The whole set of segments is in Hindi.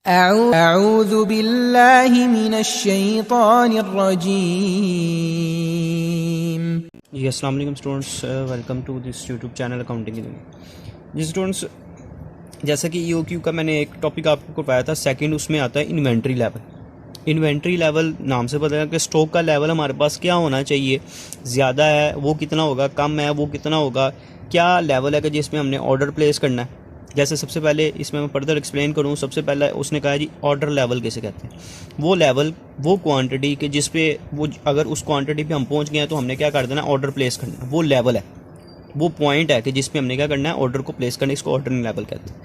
अऊज़ु बिल्लाहि मिनश्शैतानिर्रजीम। जी अस्सलाम वालेकुम students, welcome to this YouTube channel accounting की दुनिया। जी स्टूडेंट्स, जैसा कि ईओक्यू का मैंने एक टॉपिक आपको करवाया था, सेकंड उसमें आता है इन्वेंट्री लेवल। इन्वेंट्री लेवल नाम से पता है कि स्टॉक का लेवल हमारे पास क्या होना चाहिए, ज़्यादा है वो कितना होगा, कम है वो कितना होगा, क्या लेवल है कि जिसमें हमने ऑर्डर प्लेस करना है। जैसे सबसे पहले इसमें मैं फर्दर एक्सप्लेन करूँ, सबसे पहले उसने कहा जी ऑर्डर लेवल किसे कहते हैं। वो लेवल, वो क्वांटिटी के जिस पे वो, अगर उस क्वांटिटी पे हम पहुंच गए हैं तो हमने क्या कर देना, ऑर्डर प्लेस करना। वो लेवल है, वो पॉइंट है कि जिस पे हमने क्या करना है, ऑर्डर को प्लेस करना। इसको ऑर्डरिंग लेवल कहते हैं।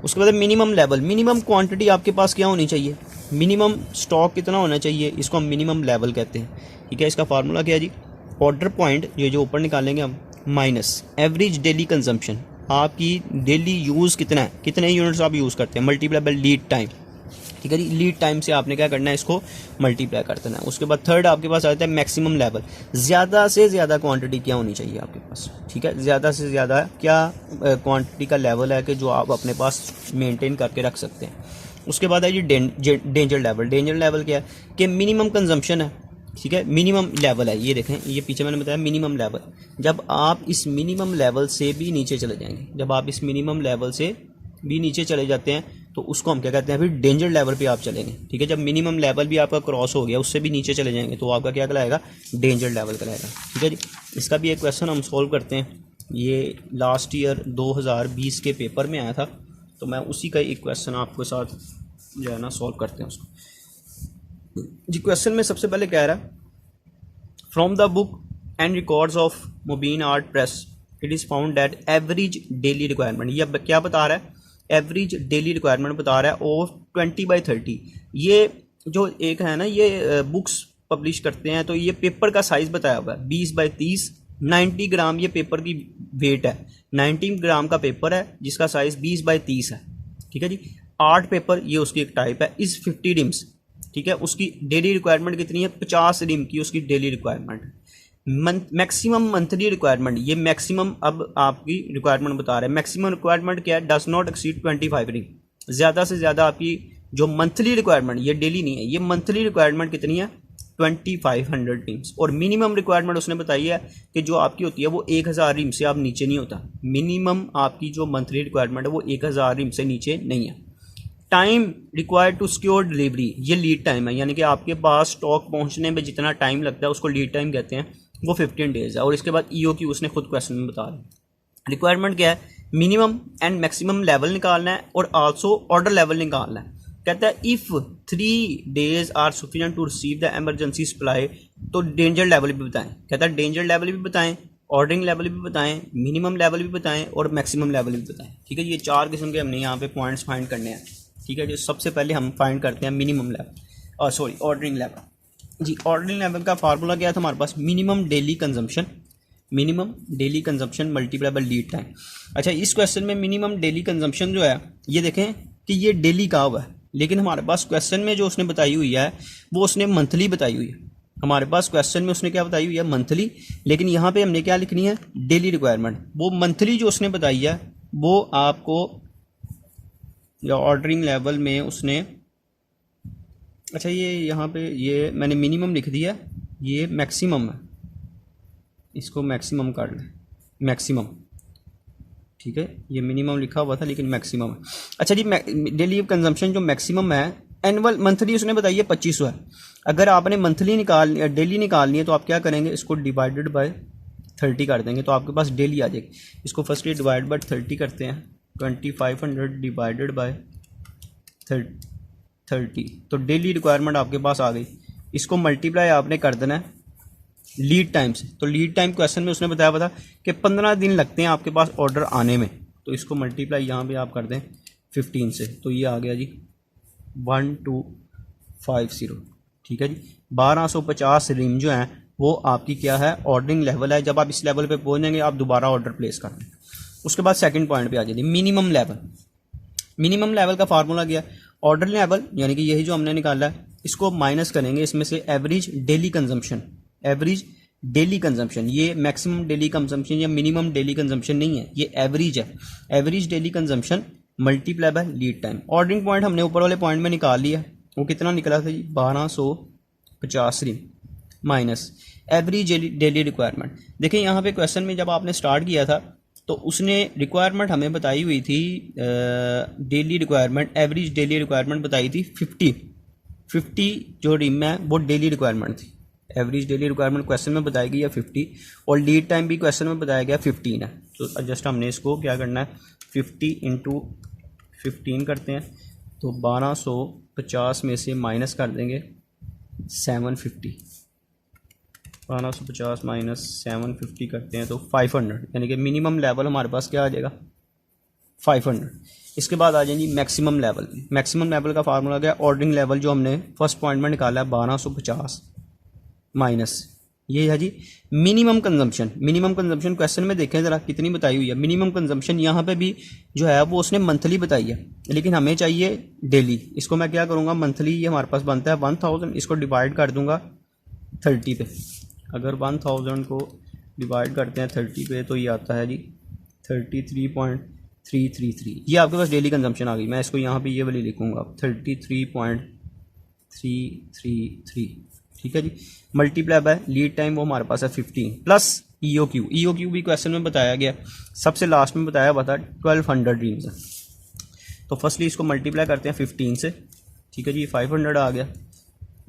उसके बाद मिनिमम लेवल, मिनिमम क्वांटिटी आपके पास क्या होनी चाहिए, मिनिमम स्टॉक कितना होना चाहिए, इसको हम मिनिमम लेवल कहते हैं। ठीक है, इसका फार्मूला क्या है जी, ऑर्डर पॉइंट ये जो ऊपर निकालेंगे हम, माइनस एवरेज डेली कंजम्पशन, आपकी डेली यूज़ कितना है, कितने यूनिट्स आप यूज़ करते हैं, मल्टीप्लाई बाय लीड टाइम। ठीक है जी, लीड टाइम से आपने क्या करना है, इसको मल्टीप्लाई कर देना है। उसके बाद थर्ड आपके पास आता है मैक्सिमम लेवल, ज़्यादा से ज़्यादा क्वांटिटी क्या होनी चाहिए आपके पास। ठीक है, ज़्यादा से ज़्यादा क्या क्वांटिटी का लेवल है कि जो आप अपने पास मेंटेन करके रख सकते हैं। उसके बाद है जी डेंजर लेवल। डेंजर लेवल क्या है कि मिनिमम कंजम्पशन है। ठीक है, मिनिमम लेवल है, ये देखें, ये पीछे मैंने बताया मिनिमम लेवल। जब आप इस मिनिमम लेवल से भी नीचे चले जाएंगे, जब आप इस मिनिमम लेवल से भी नीचे चले जाते हैं तो उसको हम क्या कहते हैं, फिर डेंजर लेवल पे आप चलेंगे। ठीक है, जब मिनिमम लेवल भी आपका क्रॉस हो गया, उससे भी नीचे चले जाएंगे तो आपका क्या कहलाएगा, डेंजर लेवल कहलाएगा। ठीक है जी, इसका भी एक क्वेश्चन हम सोल्व करते हैं। ये लास्ट ईयर 2020 के पेपर में आया था, तो मैं उसी का एक क्वेश्चन आपके साथ जो है ना सोल्व करते हैं उसको। जी क्वेश्चन में सबसे पहले कह रहा है, from the book and records of Mubeen art press it is found that average daily requirement, ये क्या बता रहा है, एवरेज डेली रिक्वायरमेंट बता रहा है और 20/30। ये जो एक है ना, ये बुक्स पब्लिश करते हैं तो ये पेपर का साइज़ बताया हुआ है 20/30, 90 ग्राम ये पेपर की वेट है। 90 ग्राम का पेपर है जिसका साइज़ 20/30 है। ठीक है जी, आर्ट पेपर ये उसकी एक टाइप है, इस 50 रिम्स। ठीक है, उसकी डेली रिक्वायरमेंट कितनी है, 50 रिम की उसकी daily requirement. Maximum monthly requirement, ये मैक्सिमम अब आपकी रिक्वायरमेंट बता रहे हैं। मैक्सिमम रिक्वायरमेंट क्या है, डज नॉट एक्सीड 25 रिंग। ज़्यादा से ज़्यादा आपकी जो मंथली रिक्वायरमेंट, ये डेली नहीं है, ये मंथली रिक्वायरमेंट कितनी है, 2500 रिम्स। और मिनिमम रिक्वायरमेंट उसने बताई है कि जो आपकी होती है वो 1000 रिम से आप नीचे नहीं होता। मिनिमम आपकी जो मंथली रिक्वायरमेंट है वो 1000 रिम से नीचे नहीं है। Time required to secure delivery, ये लीड टाइम है, यानी कि आपके पास स्टॉक पहुंचने में जितना टाइम लगता है उसको लीड टाइम कहते हैं, वो 15 डेज है। और इसके बाद ईओक्यू उसने खुद क्वेश्चन में बता दिया। रिक्वायरमेंट क्या है, मिनिमम एंड मैक्सिमम लेवल निकालना है और आल्सो ऑर्डर लेवल निकालना है। कहता है if 3 days are sufficient to receive the emergency supply, तो डेंजर लेवल भी बताएं। कहता है डेंजर लेवल भी बताएं, ऑर्डरिंग लेवल भी बताएं, मिनिमम लेवल भी बताएं और मैक्सिमम लेवल भी बताएं। ठीक है, ये 4 किस्म के हमने यहाँ पे पॉइंट्स फाइंड करने हैं। ठीक है, जो सबसे पहले हम फाइंड करते हैं मिनिमम लेवल, और सॉरी ऑर्डरिंग लेवल। जी ऑर्डरिंग लेवल का फार्मूला क्या था हमारे पास, minimum daily consumption, minimum daily consumption multiply by lead time. अच्छा, इस क्वेश्चन में मिनिमम डेली कंजम्पशन जो है, ये देखें कि ये डेली का हुआ है, लेकिन हमारे पास क्वेश्चन में जो उसने बताई हुई है वो उसने मंथली बताई हुई है। हमारे पास क्वेश्चन में उसने क्या बताई हुई है, मंथली, लेकिन यहाँ पे हमने क्या लिखनी है, डेली रिक्वायरमेंट। वो मंथली जो उसने बताई है वो आपको, या ऑर्डरिंग लेवल में उसने, अच्छा ये यहाँ पे ये मैंने मिनिमम लिख दिया, ये मैक्सिमम है, इसको मैक्सिमम कर लें, मैक्सिमम। ठीक है, ये मिनिमम लिखा हुआ था लेकिन मैक्सिमम है। अच्छा जी, डेली कंजम्पशन जो मैक्सिमम है, एनुअल मंथली उसने बताई है 2500 है। अगर आपने मंथली डेली निकालनी है तो आप क्या करेंगे, इसको डिवाइडेड बाय 30 कर देंगे तो आपके पास डेली आ जाएगी। इसको फर्स्टली डिवाइड बाय 30 करते हैं, 2500 डिवाइडेड बाय 30, तो डेली रिक्वायरमेंट आपके पास आ गई। इसको मल्टीप्लाई आपने कर देना है लीड टाइम से। तो लीड टाइम क्वेश्चन में उसने बताया था कि 15 दिन लगते हैं आपके पास ऑर्डर आने में, तो इसको मल्टीप्लाई यहाँ पे आप कर दें 15 से, तो ये आ गया जी 1250। ठीक है जी, 1250 रिम जो है वो आपकी क्या है, ऑर्डरिंग लेवल है। जब आप इस लेवल पे पहुंचेंगे आप दोबारा ऑर्डर प्लेस कर दें। उसके बाद सेकंड पॉइंट पे आ जाइए, मिनिमम लेवल। मिनिमम लेवल का फार्मूला क्या है, ऑर्डर लेवल, यानी कि यही जो हमने निकाला है, इसको माइनस करेंगे इसमें से average daily consumption. Average daily consumption, ये मैक्सिमम डेली कंजम्पशन या मिनिमम डेली कंजम्पशन नहीं है, ये एवरेज है। Average daily consumption multiply by lead time. Ordering point हमने ऊपर वाले पॉइंट में निकाल लिया, वो कितना निकला था जी 1250 ream minus average daily requirement. देखिए यहाँ पे क्वेश्चन में जब आपने स्टार्ट किया था तो उसने रिक्वायरमेंट हमें बताई हुई थी, daily requirement, average daily requirement बताई थी 50 जो रिम है वो डेली रिक्वायरमेंट थी। एवरेज डेली रिक्वायरमेंट क्वेश्चन में बताई गई है 50 और लीड टाइम भी क्वेश्चन में बताया गया 15 है। तो जस्ट हमने इसको क्या करना है 50 इंटू 15 करते हैं तो 1250 में से माइनस कर देंगे 750, 1250 माइनस 750 करते हैं तो 500, यानी कि मिनिमम लेवल हमारे पास क्या आ जाएगा 500। इसके बाद आ जाएंगी मैक्सिमम लेवल। मैक्सिमम लेवल का फार्मूला क्या है, ऑर्डरिंग लेवल जो हमने फर्स्ट पॉइंट में निकाला है 1250 माइनस ये है जी minimum consumption. Minimum consumption question में देखें ज़रा कितनी बताई हुई है। मिनिमम कंजम्पशन यहाँ पे भी जो है वो उसने मंथली बताई है, लेकिन हमें चाहिए डेली। इसको मैं क्या करूँगा, मंथली ये हमारे पास बनता है 1000, इसको डिवाइड कर दूँगा 30 पे। अगर 1000 को डिवाइड करते हैं 30 पे तो ये आता है जी 33.333। ये आपके पास डेली कंजम्पशन आ गई। मैं इसको यहाँ पे ये वाली लिखूँगा 33.333, ठीक है जी। मल्टीप्लाई बाय लीड टाइम वो हमारे पास है 15 प्लस EOQ। EOQ भी क्वेश्चन में बताया गया, सबसे लास्ट में बताया हुआ था 1200 ड्रीम्स है। तो फर्स्टली इसको मल्टीप्लाई करते हैं 15 से, ठीक है जी। 500 आ गया,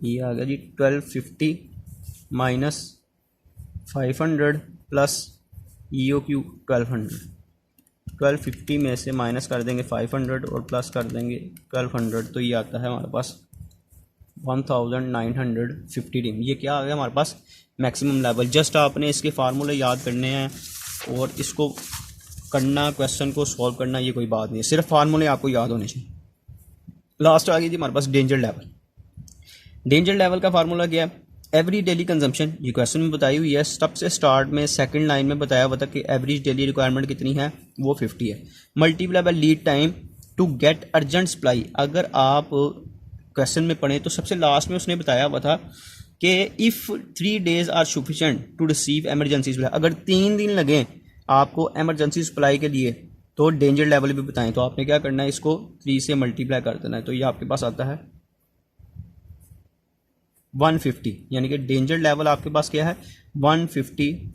ये आ गया जी 1250 माइनस 500 प्लस EOQ 1200। 1250 में से माइनस कर देंगे 500 और प्लस कर देंगे 1200, तो ये आता है हमारे पास 1950 रिम। ये क्या आ गया हमारे पास मैक्सिमम लेवल। जस्ट आपने इसके फार्मूले याद करने हैं और इसको करना, क्वेश्चन को सॉल्व करना, ये कोई बात नहीं है, सिर्फ फार्मूले आपको याद होने चाहिए। लास्ट आ गई थी हमारे पास डेंजर लेवल। डेंजर लेवल का फार्मूला क्या है, एवरी डेली कंजम्पशन, ये क्वेश्चन में बताई हुई है। सबसे स्टार्ट में सेकंड लाइन में बताया हुआ था कि एवरेज डेली रिक्वायरमेंट कितनी है, वो 50 है। Multiply by lead time to get urgent supply. अगर आप क्वेश्चन में पढ़ें तो सबसे लास्ट में उसने बताया हुआ था कि if 3 days are sufficient to receive emergency supply, अगर 3 दिन लगें आपको एमरजेंसी सप्लाई के लिए तो डेंजर लेवल भी बताएं। तो आपने क्या करना है, इसको 3 से मल्टीप्लाई कर देना है, तो ये आपके पास आता है 150, यानी कि डेंजर लेवल आपके पास क्या है 150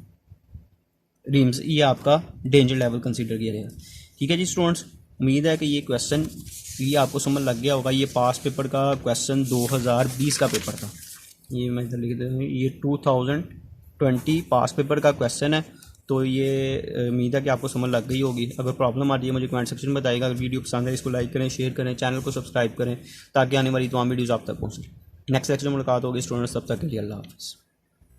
रिम्स। ये आपका डेंजर लेवल कंसीडर किया जाएगा, ठीक है जी स्टूडेंट्स। उम्मीद है कि ये क्वेश्चन ये आपको समझ लग गया होगा। ये पास पेपर का क्वेश्चन 2020 का पेपर था, ये मैं इधर लिख देता हूँ, ये 2020 पास पेपर का क्वेश्चन है। तो ये उम्मीद है कि आपको समझ लग गई होगी। अगर प्रॉब्लम आ रही है मुझे कमेंट सेक्शन में बताइएगा। अगर वीडियो पसंद है इसको लाइक करें, शेयर करें, चैनल को सब्सक्राइब करें ताकि आने वाली तमाम वीडियोज़ आप तक पहुँचे। नेक्स्ट सेक्शन में मुलाकात होगी स्टूडेंट्स, तब तक के लिए अल्लाह हाफ़िज़।